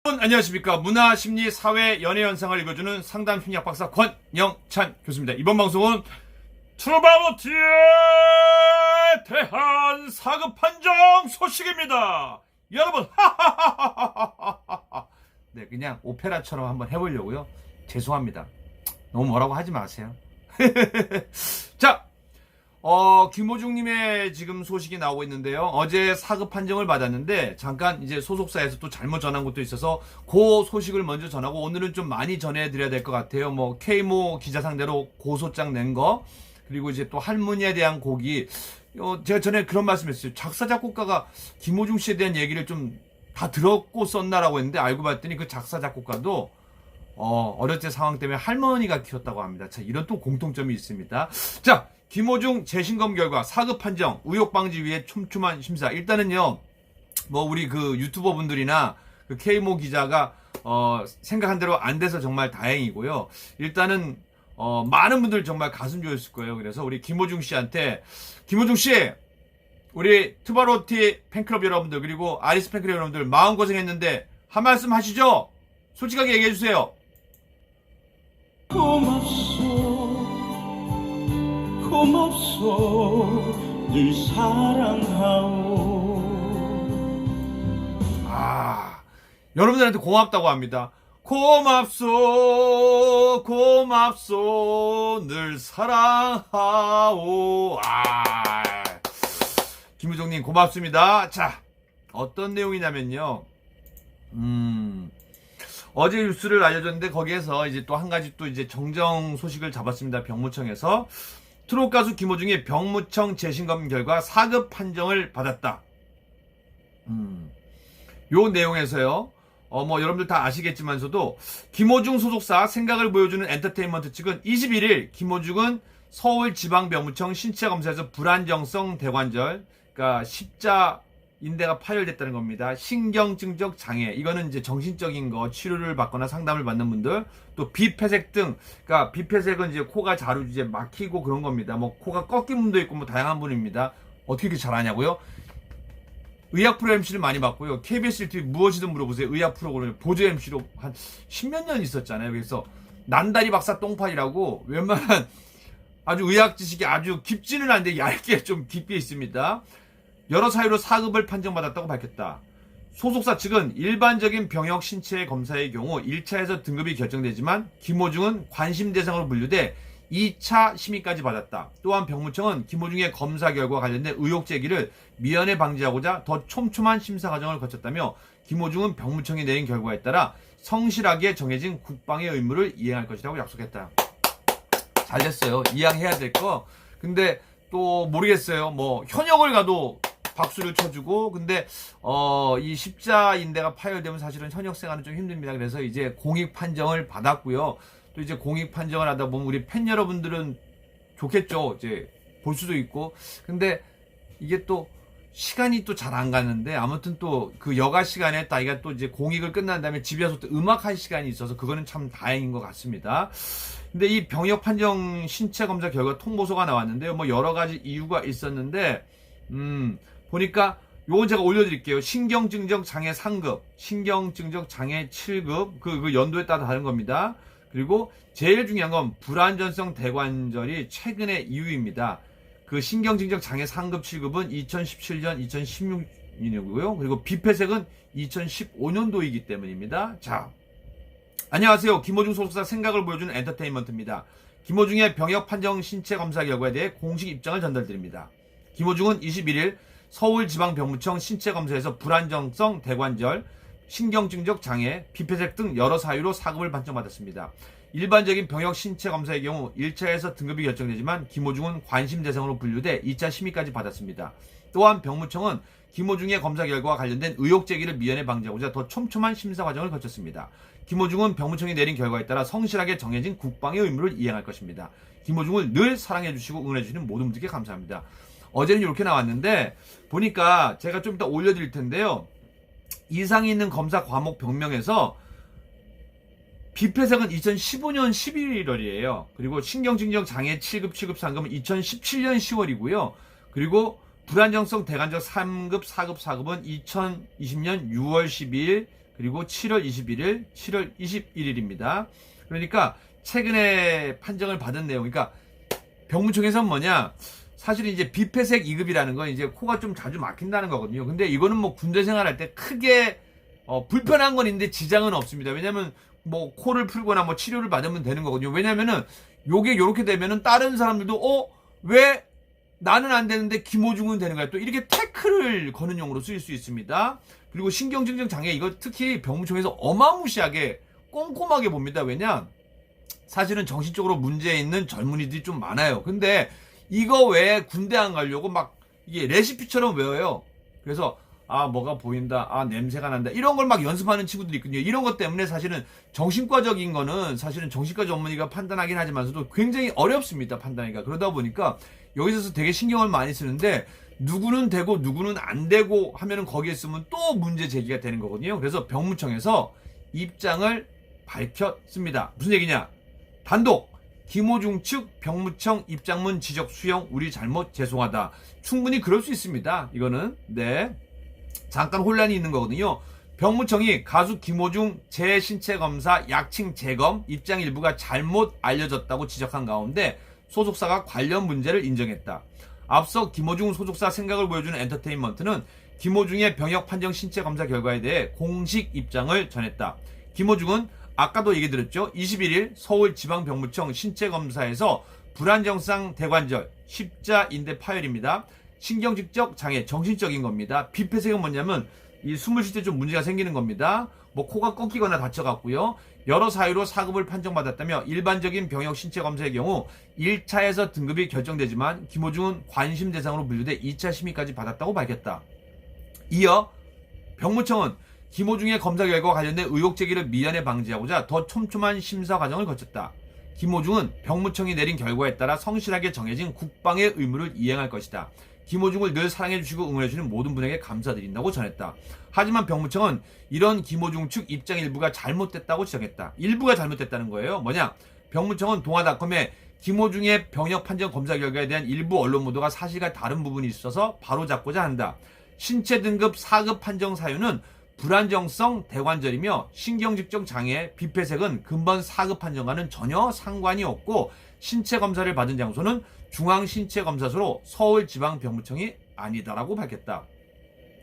여러분 안녕하십니까. 문화, 심리, 사회, 연애 현상을 읽어주는 상담 심리학 박사 권영찬 교수입니다. 이번 방송은 트루바로티에 대한 사급 판정 소식입니다. 여러분 네, 그냥 오페라처럼 한번 해보려고요. 죄송합니다. 너무 뭐라고 하지 마세요. 자, 김호중님의 지금 소식이 나오고 있는데요. 어제 사급 판정을 받았는데 잠깐 이제 소속사에서 또 잘못 전한 것도 있어서 그 소식을 먼저 전하고 오늘은 좀 많이 전해드려야 될 것 같아요. 뭐 K모 기자 상대로 고소장 낸 거, 그리고 이제 또 할머니에 대한 곡이 제가 전에 그런 말씀했어요. 작사 작곡가가 김호중 씨에 대한 얘기를 좀 다 들었고 썼나라고 했는데 알고 봤더니 그 작사 작곡가도 어렸을 때 상황 때문에 할머니가 키웠다고 합니다. 자, 이런 또 공통점이 있습니다. 자, 김호중 재심검 결과 사급 판정, 의혹 방지 위해 촘촘한 심사. 일단은요, 뭐 우리 그 유튜버 분들이나 그 K모 기자가 생각한 대로 안 돼서 정말 다행이고요. 일단은 많은 분들 정말 가슴 좋으실 거예요. 그래서 우리 김호중 씨한테, 김호중 씨, 우리 트바로티 팬클럽 여러분들, 그리고 아리스 팬클럽 여러분들 마음고생했는데 한 말씀 하시죠. 솔직하게 얘기해 주세요. 고맙소 늘 사랑하오. 여러분들한테 고맙다고 합니다. 고맙소 늘 사랑하오. 김우정님 고맙습니다. 자, 어떤 내용이냐면요. 어제 뉴스를 알려줬는데 거기에서 이제 또 한 가지 또 이제 정정 소식을 잡았습니다. 병무청에서 트롯 가수 김호중의 병무청 재심검 결과 사급 판정을 받았다. 요 내용에서요. 뭐 여러분들 다 아시겠지만서도 김호중 소속사 생각을 보여주는 엔터테인먼트 측은 21일 김호중은 서울지방병무청 신체검사에서 불안정성 대관절, 그러니까 십자 인대가 파열됐다는 겁니다. 신경증적 장애, 이거는 이제 정신적인 거 치료를 받거나 상담을 받는 분들, 또 비폐색 등, 그러니까 비폐색은 이제 코가 자주 이제 막히고 그런 겁니다. 뭐 코가 꺾인 분도 있고 뭐 다양한 분입니다. 어떻게 이렇게 잘 아냐고요? 의학 프로 MC를 많이 봤고요. KBS 1TV 무엇이든 물어보세요. 의학 프로그램 보조 MC로 한 십몇 년 있었잖아요. 그래서 난다리 박사 똥파이라고 웬만한 아주 의학 지식이 아주 깊지는 않은데 얇게 좀 깊게 있습니다. 여러 사유로 사급을 판정받았다고 밝혔다. 소속사 측은 일반적인 병역 신체 검사의 경우 1차에서 등급이 결정되지만 김호중은 관심 대상으로 분류돼 2차 심의까지 받았다. 또한 병무청은 김호중의 검사 결과 관련된 의혹 제기를 미연에 방지하고자 더 촘촘한 심사 과정을 거쳤다며 김호중은 병무청이 내린 결과에 따라 성실하게 정해진 국방의 의무를 이행할 것이라고 약속했다. 잘 됐어요. 이행해야 될 거. 근데 또 모르겠어요. 뭐 현역을 가도 박수를 쳐주고, 근데 이 십자인대가 파열되면 사실은 현역 생활은 좀 힘듭니다. 그래서 이제 공익 판정을 받았고요. 또 이제 공익 판정을 하다 보면 우리 팬 여러분들은 좋겠죠. 이제 볼 수도 있고. 근데 이게 또 시간이 또 잘 안 가는데, 아무튼 또 그 여가 시간에 따위가 또 이제 공익을 끝난 다음에 집에 와서 또 음악할 시간이 있어서 그거는 참 다행인 것 같습니다. 근데 이 병역 판정 신체 검사 결과 통보서가 나왔는데요. 뭐 여러 가지 이유가 있었는데, 보니까 요건 제가 올려드릴게요. 신경증적 장애 상급, 신경증적 장애 7급, 그 연도에 따라 다른 겁니다. 그리고 제일 중요한 건 불안전성 대관절이 최근의 이유입니다. 그 신경증적 장애 상급 7급은 2017년, 2016년이고요. 그리고 비폐색은 2015년도이기 때문입니다. 자, 안녕하세요. 김호중 소속사 생각을 보여주는 엔터테인먼트입니다. 김호중의 병역 판정 신체 검사 결과에 대해 공식 입장을 전달드립니다. 김호중은 21일 서울지방병무청 신체검사에서 불안정성 대관절, 신경증적 장애, 비폐색 등 여러 사유로 사급을 판정받았습니다. 일반적인 병역 신체검사의 경우 1차에서 등급이 결정되지만 김호중은 관심 대상으로 분류돼 2차 심의까지 받았습니다. 또한 병무청은 김호중의 검사 결과와 관련된 의혹 제기를 미연에 방지하고자 더 촘촘한 심사 과정을 거쳤습니다. 김호중은 병무청이 내린 결과에 따라 성실하게 정해진 국방의 의무를 이행할 것입니다. 김호중을 늘 사랑해주시고 응원해주시는 모든 분들께 감사합니다. 어제는 이렇게 나왔는데 보니까 제가 좀 이따 올려드릴 텐데요. 이상이 있는 검사 과목 병명에서 비폐색은 2015년 11월이에요. 그리고 신경증적 장애 7급, 7급, 3급은 2017년 10월이고요. 그리고 불안정성 대관절 3급, 4급, 4급은 2020년 6월 12일, 그리고 7월 21일, 7월 21일입니다. 그러니까 최근에 판정을 받은 내용, 그러니까 병무청에서는 뭐냐, 사실 이제 비폐색 2급이라는 건 이제 코가 좀 자주 막힌다는 거거든요. 근데 이거는 뭐 군대 생활할 때 크게 불편한 건 있는데 지장은 없습니다. 왜냐면 뭐 코를 풀거나 뭐 치료를 받으면 되는 거거든요. 왜냐면은 요게 요렇게 되면은 다른 사람들도 왜 나는 안 되는데 김호중은 되는 거야. 또 이렇게 태클을 거는 용으로 쓰일 수 있습니다. 그리고 신경증정 장애, 이거 특히 병무청에서 어마무시하게 꼼꼼하게 봅니다. 왜냐, 사실은 정신적으로 문제 있는 젊은이들이 좀 많아요. 근데 이거 외에 군대 안 가려고 막 이게 레시피처럼 외워요. 그래서 뭐가 보인다, 냄새가 난다, 이런 걸 막 연습하는 친구들이 있거든요. 이런 것 때문에 사실은 정신과적인 거는 사실은 정신과 전문의가 판단하긴 하지만서도 굉장히 어렵습니다, 판단하기가. 그러다 보니까 여기서 되게 신경을 많이 쓰는데 누구는 되고 누구는 안 되고 하면은 거기에 쓰면 또 문제 제기가 되는 거거든요. 그래서 병무청에서 입장을 밝혔습니다. 무슨 얘기냐? 단독 김호중 측 병무청 입장문 지적 수용 우리 잘못 죄송하다. 충분히 그럴 수 있습니다. 이거는 네, 잠깐 혼란이 있는 거거든요. 병무청이 가수 김호중 재신체검사 약칭 재검 입장 일부가 잘못 알려졌다고 지적한 가운데 소속사가 관련 문제를 인정했다. 앞서 김호중 소속사 생각을 보여주는 엔터테인먼트는 김호중의 병역 판정 신체검사 결과에 대해 공식 입장을 전했다. 김호중은 아까도 얘기 드렸죠. 21일 서울지방병무청 신체검사에서 불안정성 대관절, 십자인대 파열입니다. 신경직적 장애, 정신적인 겁니다. 비폐색은 뭐냐면 이 숨을 쉴 때 좀 문제가 생기는 겁니다. 뭐 코가 꺾이거나 다쳐갖고요. 여러 사유로 4급을 판정받았다며 일반적인 병역 신체검사의 경우 1차에서 등급이 결정되지만 김호중은 관심 대상으로 분류돼 2차 심의까지 받았다고 밝혔다. 이어 병무청은 김호중의 검사 결과와 관련된 의혹 제기를 미연에 방지하고자 더 촘촘한 심사 과정을 거쳤다. 김호중은 병무청이 내린 결과에 따라 성실하게 정해진 국방의 의무를 이행할 것이다. 김호중을 늘 사랑해주시고 응원해주는 모든 분에게 감사드린다고 전했다. 하지만 병무청은 이런 김호중 측 입장 일부가 잘못됐다고 지적했다. 일부가 잘못됐다는 거예요. 뭐냐? 병무청은 동아닷컴에 김호중의 병역 판정 검사 결과에 대한 일부 언론 보도가 사실과 다른 부분이 있어서 바로잡고자 한다. 신체 등급 4급 판정 사유는 불안정성 대관절이며 신경직적 장애, 비폐색은 근본 4급 판정과는 전혀 상관이 없고 신체 검사를 받은 장소는 중앙신체검사소로 서울지방병무청이 아니다라고 밝혔다.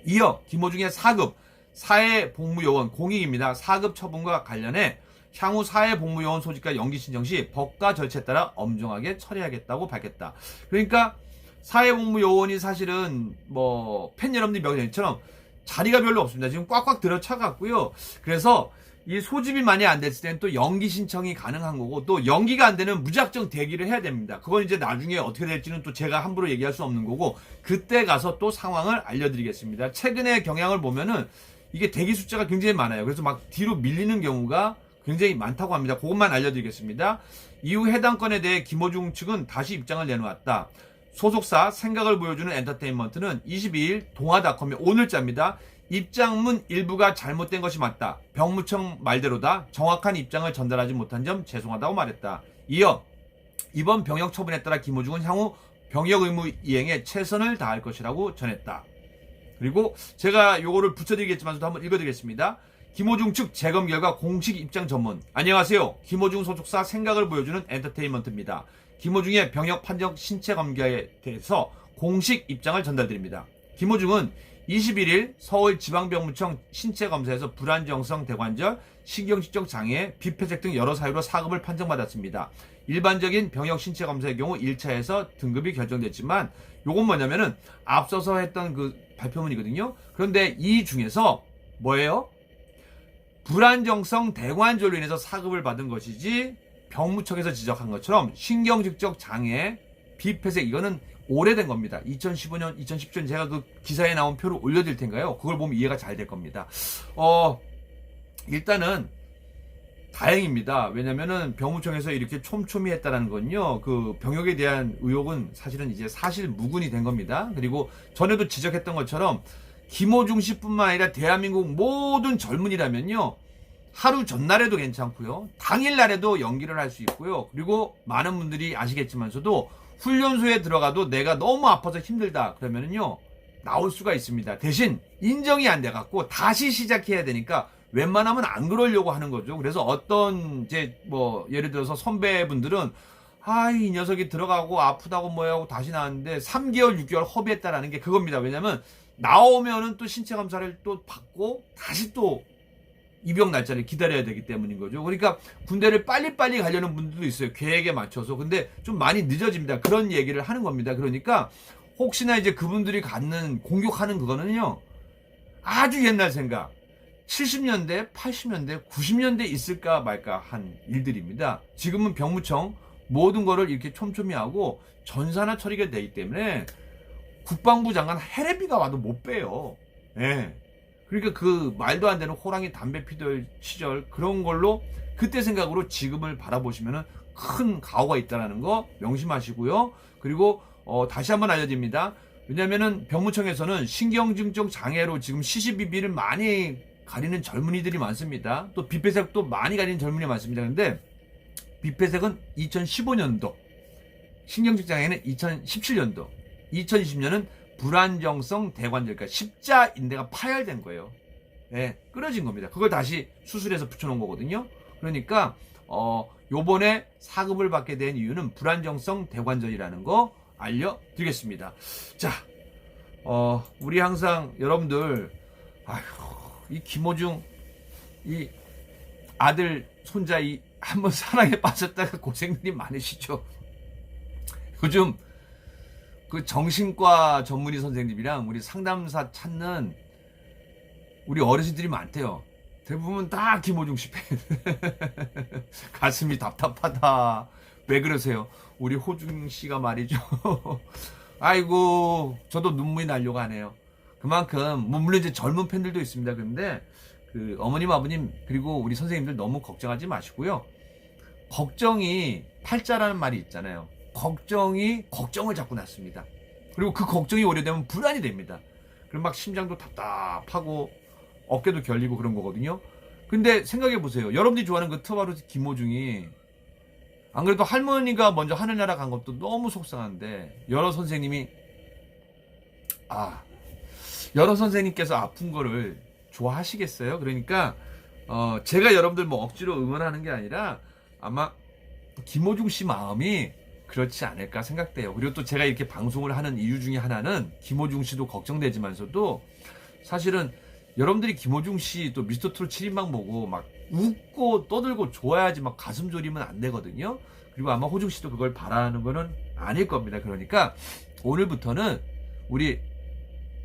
이어 김호중의 4급 사회복무요원 공익입니다. 4급 처분과 관련해 향후 사회복무요원 소집과 연기 신청 시 법과 절차에 따라 엄정하게 처리하겠다고 밝혔다. 그러니까 사회복무요원이 사실은 뭐 팬 여러분들이 명예처럼 자리가 별로 없습니다. 지금 꽉꽉 들어차갖고요. 그래서 이 소집이 많이 안 됐을 때는 또 연기 신청이 가능한 거고, 또 연기가 안 되는 무작정 대기를 해야 됩니다. 그건 이제 나중에 어떻게 될지는 또 제가 함부로 얘기할 수 없는 거고, 그때 가서 또 상황을 알려드리겠습니다. 최근의 경향을 보면은 이게 대기 숫자가 굉장히 많아요. 그래서 막 뒤로 밀리는 경우가 굉장히 많다고 합니다. 그것만 알려드리겠습니다. 이후 해당 건에 대해 김호중 측은 다시 입장을 내놓았다. 소속사 생각을 보여주는 엔터테인먼트는 22일 동아닷컴의 오늘자입니다. 입장문 일부가 잘못된 것이 맞다. 병무청 말대로다. 정확한 입장을 전달하지 못한 점 죄송하다고 말했다. 이어 이번 병역 처분에 따라 김호중은 향후 병역 의무 이행에 최선을 다할 것이라고 전했다. 그리고 제가 요거를 붙여드리겠지만 한번 읽어드리겠습니다. 김호중 측 재검 결과 공식 입장 전문. 안녕하세요. 김호중 소속사 생각을 보여주는 엔터테인먼트입니다. 김호중의 병역 판정 신체 검사에 대해서 공식 입장을 전달드립니다. 김호중은 21일 서울지방병무청 신체검사에서 불안정성 대관절, 신경직적 장애, 비폐색 등 여러 사유로 4급을 판정받았습니다. 일반적인 병역 신체검사의 경우 1차에서 등급이 결정됐지만 요건 뭐냐면은 앞서서 했던 그 발표문이거든요. 그런데 이 중에서 뭐예요? 불안정성 대관절로 인해서 4급을 받은 것이지 병무청에서 지적한 것처럼 신경직적 장애, 비폐색 이거는 오래된 겁니다. 2015년, 2017년 제가 그 기사에 나온 표를 올려드릴 텐가요? 그걸 보면 이해가 잘 될 겁니다. 일단은 다행입니다. 왜냐면은 병무청에서 이렇게 촘촘히 했다는 건요, 그 병역에 대한 의혹은 사실은 이제 사실 무근이 된 겁니다. 그리고 전에도 지적했던 것처럼 김호중 씨뿐만 아니라 대한민국 모든 젊은이라면요, 하루 전날에도 괜찮고요, 당일날에도 연기를 할 수 있고요. 그리고 많은 분들이 아시겠지만서도 훈련소에 들어가도 내가 너무 아파서 힘들다 그러면은요 나올 수가 있습니다. 대신 인정이 안 돼갖고 다시 시작해야 되니까 웬만하면 안 그러려고 하는 거죠. 그래서 어떤 이제 뭐 예를 들어서 선배분들은 이 녀석이 들어가고 아프다고 뭐하고 다시 나왔는데 3개월, 6개월 허비했다라는 게 그겁니다. 왜냐면 나오면은 또 신체 검사를 또 받고 다시 또 입영 날짜를 기다려야 되기 때문인 거죠. 그러니까 군대를 빨리빨리 가려는 분들도 있어요. 계획에 맞춰서. 근데 좀 많이 늦어집니다. 그런 얘기를 하는 겁니다. 그러니까 혹시나 이제 그분들이 갖는 공격하는 그거는요. 아주 옛날 생각. 70년대, 80년대, 90년대 있을까 말까 한 일들입니다. 지금은 병무청 모든 거를 이렇게 촘촘히 하고 전산화 처리가 되기 때문에 국방부 장관 해례비가 와도 못 빼요. 예. 그러니까 그 말도 안 되는 호랑이 담배 피던 시절 그런 걸로 그때 생각으로 지금을 바라보시면은 큰 가오가 있다는 거 명심하시고요. 그리고 다시 한번 알려드립니다. 왜냐면은 병무청에서는 신경증적 장애로 지금 시시비비를 많이 가리는 젊은이들이 많습니다. 또 비폐색도 많이 가리는 젊은이가 많습니다. 근데 비폐색은 2015년도, 신경증 장애는 2017년도, 2020년은 불안정성 대관절, 그러니까 십자인대가 파열된 거예요. 예, 끊어진 겁니다. 그걸 다시 수술해서 붙여놓은 거거든요. 그러니까 요번에 사급을 받게 된 이유는 불안정성 대관절이라는 거 알려드리겠습니다. 자, 우리 항상 여러분들, 이 김호중, 이 아들, 손자, 이 한번 사랑에 빠졌다가 고생들이 많으시죠. 요즘 그 정신과 전문의 선생님이랑 우리 상담사 찾는 우리 어르신들이 많대요. 대부분 다 김호중 씨 팬. 가슴이 답답하다. 왜 그러세요? 우리 호중 씨가 말이죠. 아이고, 저도 눈물이 나려고 하네요. 그만큼, 물론 이제 젊은 팬들도 있습니다. 그런데, 그, 어머님, 아버님, 그리고 우리 선생님들 너무 걱정하지 마시고요. 걱정이 팔자라는 말이 있잖아요. 걱정이 걱정을 자꾸 낳습니다. 그리고 그 걱정이 오래되면 불안이 됩니다. 그럼 막 심장도 답답하고, 어깨도 결리고 그런 거거든요. 근데 생각해 보세요. 여러분들이 좋아하는 그 트바로티 김호중이 안 그래도 할머니가 먼저 하늘나라 간 것도 너무 속상한데 여러 선생님이 여러 선생님께서 아픈 거를 좋아하시겠어요? 그러니까 제가 여러분들 뭐 억지로 응원하는 게 아니라 아마 김호중 씨 마음이 그렇지 않을까 생각돼요. 그리고 또 제가 이렇게 방송을 하는 이유 중에 하나는 김호중 씨도 걱정되지만서도 사실은 여러분들이 김호중 씨 또 미스터 트롯 7인방 보고 막 웃고 떠들고 좋아야지 막 가슴 졸이면 안 되거든요. 그리고 아마 호중 씨도 그걸 바라는 거는 아닐 겁니다. 그러니까 오늘부터는 우리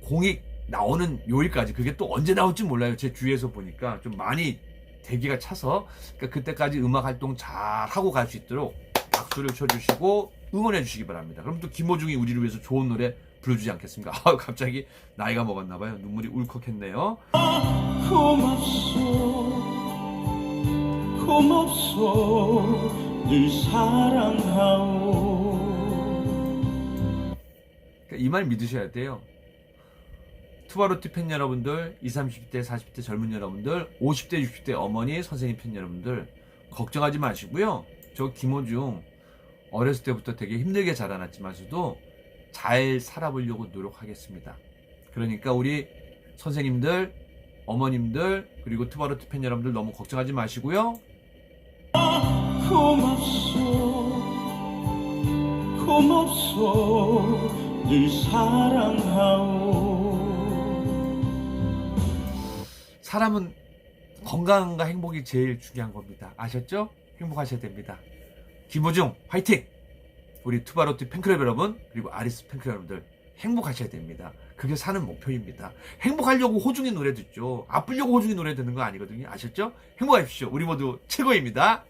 공익 나오는 요일까지, 그게 또 언제 나올지 몰라요. 제 주위에서 보니까 좀 많이 대기가 차서, 그러니까 그때까지 음악 활동 잘 하고 갈 수 있도록 박수를 쳐주시고 응원해 주시기 바랍니다. 그럼 또 김호중이 우리를 위해서 좋은 노래 불러주지 않겠습니까? 갑자기 나이가 먹었나봐요. 눈물이 울컥했네요. 고맙소 늘 사랑하오. 그러니까 이 말 믿으셔야 돼요. 투바로티 팬 여러분들, 20, 30대, 40대 젊은 여러분들, 50대, 60대 어머니, 선생님 팬 여러분들 걱정하지 마시고요. 저 김호중 어렸을 때부터 되게 힘들게 자라났지만서도 잘 살아보려고 노력하겠습니다. 그러니까 우리 선생님들, 어머님들, 그리고 투바로티 팬 여러분들 너무 걱정하지 마시고요. 고맙소 늘 사랑하오. 사람은 건강과 행복이 제일 중요한 겁니다. 아셨죠? 행복하셔야 됩니다. 김호중 화이팅! 우리 투바로티 팬클럽 여러분, 그리고 아리스 팬클럽 여러분들 행복하셔야 됩니다. 그게 사는 목표입니다. 행복하려고 호중이 노래 듣죠. 아프려고 호중이 노래 듣는 거 아니거든요. 아셨죠? 행복하십시오. 우리 모두 최고입니다.